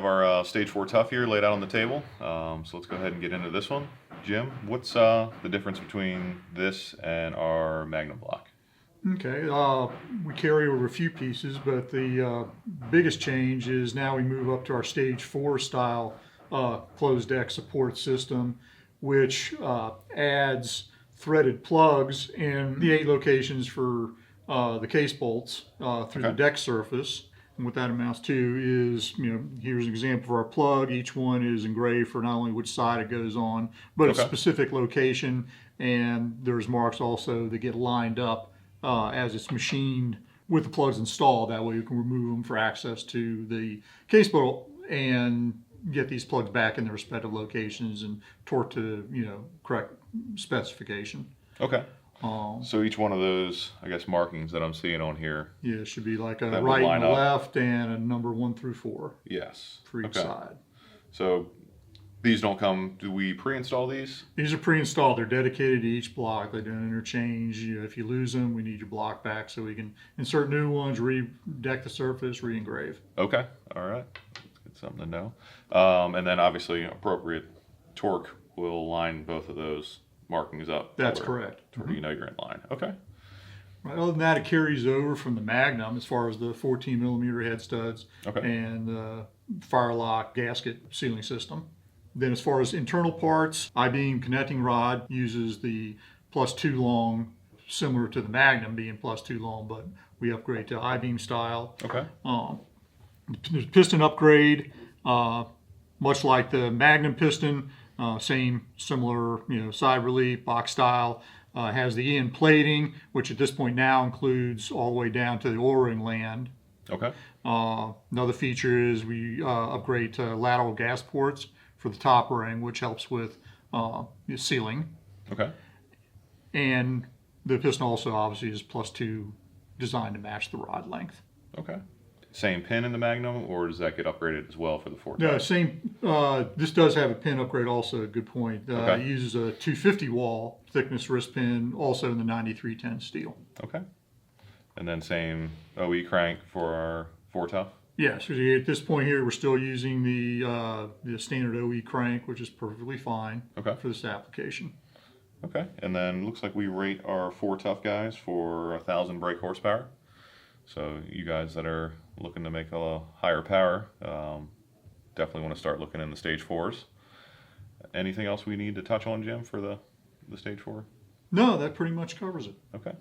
have our Stage 4 Tuff here laid out on the table. So let's go ahead and get into this one. Jim, what's the difference between this and our Magnum block? Okay, we carry over a few pieces, but the biggest change is now we move up to our Stage 4 style closed deck support system, which adds threaded plugs in the 8 locations for the case bolts through the deck surface. And what that amounts to is, here's an example of our plug. Each one is engraved for not only which side it goes on, but a specific location. And there's marks also that get lined up as it's machined with the plugs installed. That way you can remove them for access to the case bolt and get these plugs back in their respective locations and torque to, correct specification. Okay. So each one of those, I guess, markings that I'm seeing on here. Yeah, it should be like a right and a left and a number 1 through 4. Yes. For each side. So these don't come, do we pre-install these? These are pre-installed. They're dedicated to each block. They don't interchange. If you lose them, we need your block back so we can insert new ones, re-deck the surface, re-engrave. Okay. All right. That's something to know. And then obviously appropriate torque will line both of those markings up. That's correct. You know you're in line. Okay. Right. Other than that, it carries over from the Magnum as far as the 14 millimeter head studs and the Fire-Lock gasket sealing system. Then as far as internal parts, I-beam connecting rod uses the +2 long, similar to the Magnum being +2 long, but we upgrade to I-beam style. Okay. The piston upgrade, much like the Magnum piston, same similar side relief, box style, has the end plating, which at this point now includes all the way down to the O-ring land. Okay. Another feature is we upgrade to lateral gas ports for the top ring, which helps with sealing. Okay. And the piston also obviously is +2 designed to match the rod length. Okay. Same pin in the Magnum, or does that get upgraded as well for the 4? No, same. This does have a pin upgrade also, good point. It uses a 250 wall thickness wrist pin, also in the 9310 steel. Okay. And then same OE crank for our 4 Tuff? Yes, at this point here, we're still using the standard OE crank, which is perfectly fine for this application. Okay, and then looks like we rate our 4 Tuff guys for 1,000 brake horsepower. So you guys that are looking to make a higher power, definitely want to start looking in the Stage 4s. Anything else we need to touch on, Jim, for the Stage 4? No, that pretty much covers it. Okay.